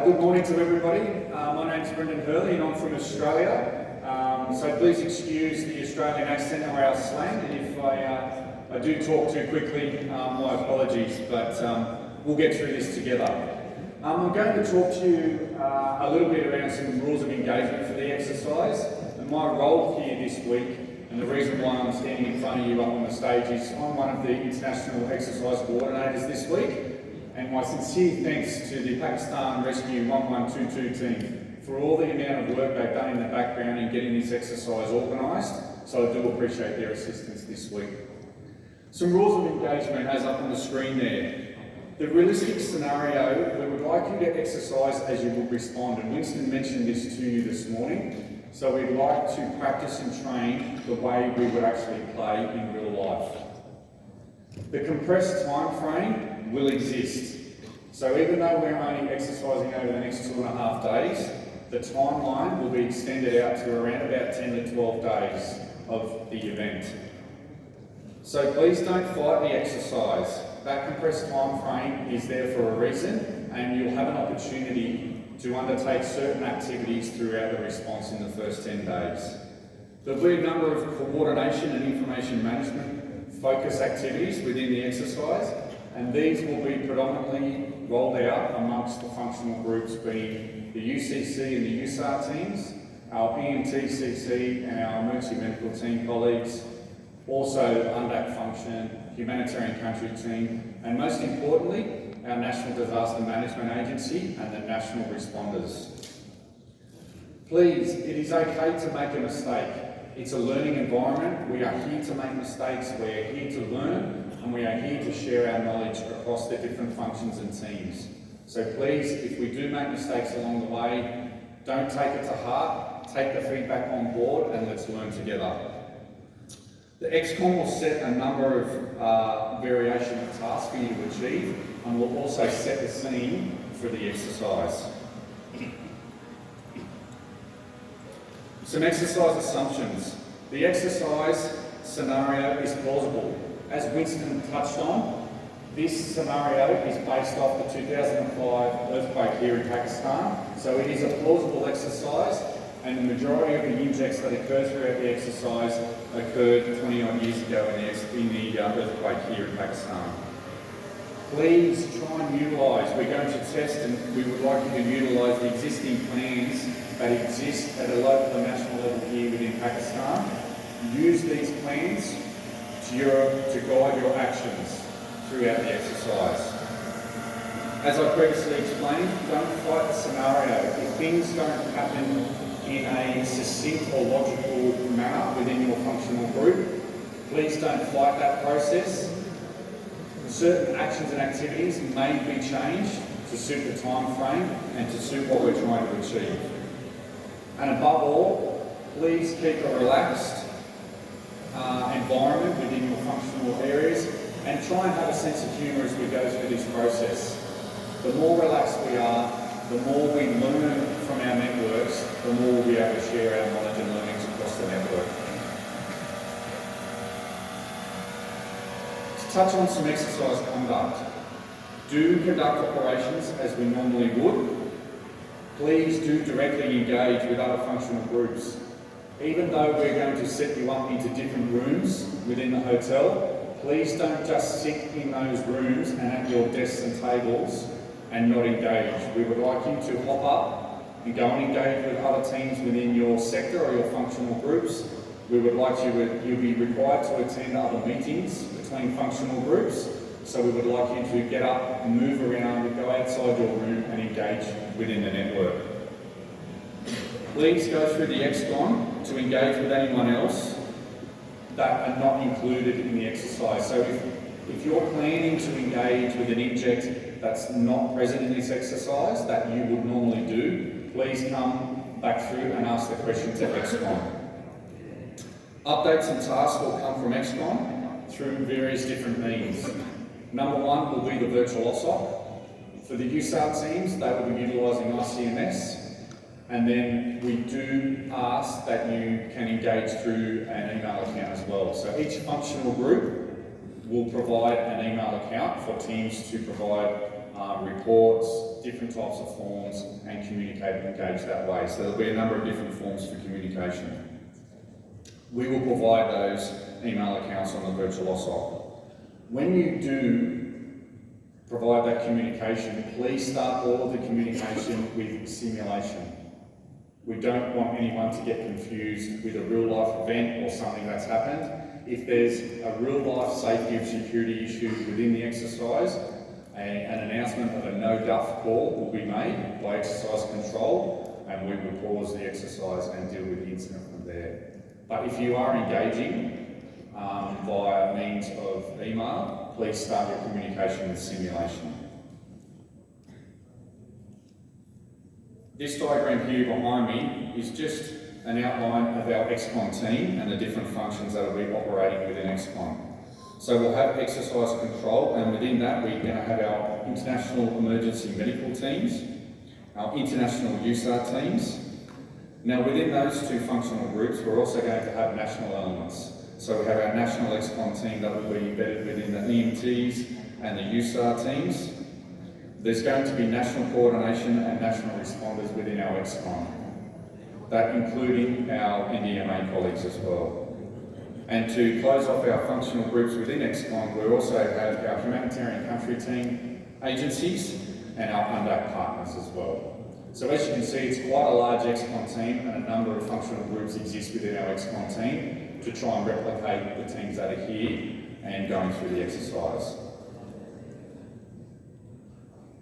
Good morning to everybody. My name's Brendan Hurley and I'm from Australia. So please excuse the Australian accent or our slang, and if I do talk too quickly, my apologies, but we'll get through this together. I'm going to talk to you a little bit around some rules of engagement for the exercise, and my role here this week, and the reason why I'm standing in front of you up on the stage is I'm one of the international exercise coordinators this week. And my sincere thanks to the Pakistan Rescue 1122 team for all the amount of work they've done in the background in getting this exercise organised. So I do appreciate their assistance this week. Some rules of engagement as up on the screen there. The realistic scenario, we would like you to exercise as you would respond. And Winston mentioned this to you this morning. So we'd like to practice and train the way we would actually play in real life. The compressed time frame will exist. So even though we're only exercising over the next 2.5 days, the timeline will be extended out to around about 10 to 12 days of the event. So please don't fight the exercise. That compressed time frame is there for a reason, and you'll have an opportunity to undertake certain activities throughout the response in the first 10 days. There'll be a number of coordination and information management focus activities within the exercise, and these will be predominantly rolled out amongst the functional groups being the UCC and the USAR teams, our EMTCC and our emergency medical team colleagues, also UNDAC function, humanitarian country team, and most importantly, our National Disaster Management Agency and the national responders. Please, it is okay to make a mistake. It's a learning environment. We are here to make mistakes, we are here to learn, and we are here to share our knowledge across the different functions and teams. So please, if we do make mistakes along the way, don't take it to heart, take the feedback on board and let's learn together. The XCOM will set a number of variation of tasks for you to achieve, and will also set the scene for the exercise. Some exercise assumptions. The exercise scenario is plausible. As Winston touched on, this scenario is based off the 2005 earthquake here in Pakistan. So it is a plausible exercise, and the majority of the injects that occur throughout the exercise occurred 20 odd years ago in the earthquake here in Pakistan. Please try and utilise, we're going to test and we would like you to utilise the existing plans that exist at a local and national level here within Pakistan. Use these plans to guide your actions throughout the exercise. As I previously explained, don't fight the scenario. If things don't happen in a succinct or logical manner within your functional group, please don't fight that process. Certain actions and activities may be changed to suit the time frame and to suit what we're trying to achieve. And above all, please keep a relaxed environment within your functional areas, and try and have a sense of humour as we go through this process. The more relaxed we are, the more we learn from our networks, the more we'll be able to share our knowledge and learnings across the network. To touch on some exercise conduct. Do conduct operations as we normally would. Please do directly engage with other functional groups. Even though we're going to set you up into different rooms within the hotel, please don't just sit in those rooms and at your desks and tables and not engage. We would like you to hop up and go and engage with other teams within your sector or your functional groups. We would like you'll be required to attend other meetings between functional groups. So we would like you to get up, move around, go outside your room and engage within the network. Please go through the XCOM to engage with anyone else that are not included in the exercise. So if you're planning to engage with an inject that's not present in this exercise that you would normally do, please come back through and ask the questions at XCOM. Updates and tasks will come from XCOM through various different means. Number one will be the virtual OSOC. For the USAR teams, they will be utilising ICMS. And then we do ask that you can engage through an email account as well. So each functional group will provide an email account for teams to provide reports, different types of forms and communicate and engage that way. So there'll be a number of different forms for communication. We will provide those email accounts on the virtual OSOC. When you do provide that communication, please start all of the communication with simulation. We don't want anyone to get confused with a real life event or something that's happened. If there's a real life safety and security issue within the exercise, an announcement of a no-duff call will be made by exercise control, and we will pause the exercise and deal with the incident from there. But if you are engaging via means of email, please start your communication with simulation. This diagram here behind me is just an outline of our XCON team and the different functions that will be operating within XCON. So we'll have exercise control, and within that we're going to have our international emergency medical teams, our international USAR teams. Now within those two functional groups we're also going to have national elements. So we have our national XCON team that will be embedded within the EMTs and the USAR teams. There's going to be national coordination and national responders within our XCON, that including our NDMA colleagues as well. And to close off our functional groups within XCON, we also have our humanitarian country team agencies and our UNDAC partners as well. So as you can see, it's quite a large XCON team, and a number of functional groups exist within our XCON team to try and replicate the teams that are here and going through the exercise.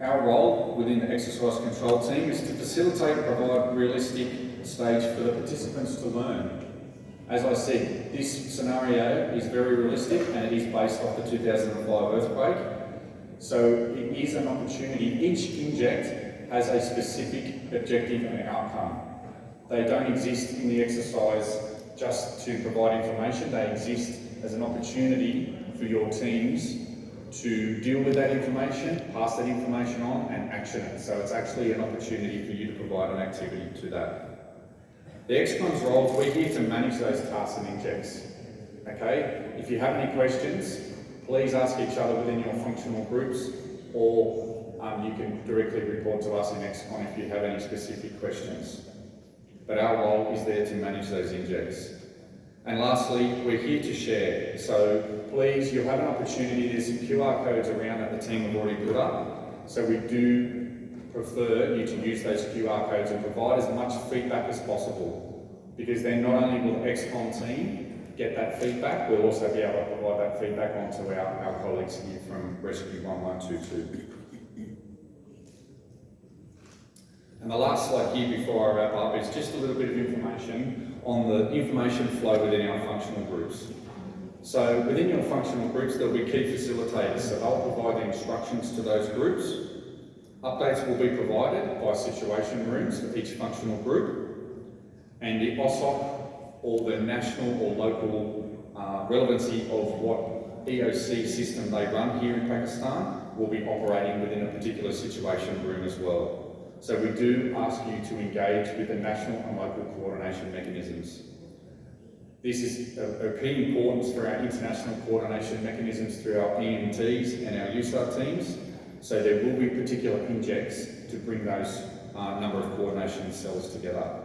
Our role within the exercise control team is to facilitate and provide realistic stage for the participants to learn. As I said, this scenario is very realistic and it is based off the 2005 earthquake. So it is an opportunity. Each inject has a specific objective and outcome. They don't exist in the exercise just to provide information. They exist as an opportunity for your teams to deal with that information, pass that information on and action it. So it's actually an opportunity for you to provide an activity to that. The XCON's role, we're here to manage those tasks and injects. Okay? If you have any questions, please ask each other within your functional groups, or you can directly report to us in XCON if you have any specific questions. But our role is there to manage those injects. And lastly, we're here to share. So please, you'll have an opportunity, there's some QR codes around that the team have already put up. So we do prefer you to use those QR codes and provide as much feedback as possible, because then not only will the XCON team get that feedback, we'll also be able to provide that feedback onto our colleagues here from Rescue 1122. And the last slide here before I wrap up is just a little bit of information on the information flow within our functional groups. So within your functional groups there'll be key facilitators, so they'll provide the instructions to those groups. Updates will be provided by situation rooms for each functional group, and the OSOC, or the national or local relevancy of what EOC system they run here in Pakistan, will be operating within a particular situation room as well. So we do ask you to engage with the national and local coordination mechanisms. This is of key importance for our international coordination mechanisms through our EMTs and our USAR teams. So there will be particular injects to bring those number of coordination cells together.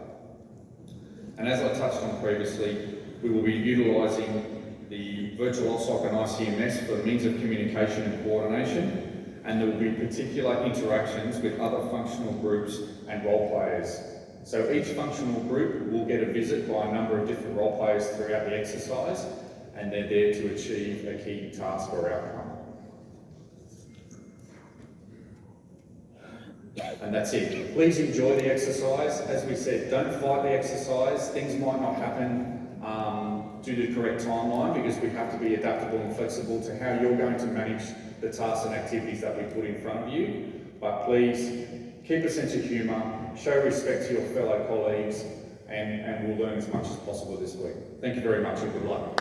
And as I touched on previously, we will be utilising the virtual OSOC and ICMS for means of communication and coordination, and there will be particular interactions with other functional groups and role players. So each functional group will get a visit by a number of different role players throughout the exercise, and they're there to achieve a key task or outcome. And that's it. Please enjoy the exercise. As we said, don't fight the exercise. Things might not happen due to the correct timeline, because we have to be adaptable and flexible to how you're going to manage the tasks and activities that we put in front of you. But please keep a sense of humour, show respect to your fellow colleagues, and we'll learn as much as possible this week. Thank you very much and good luck.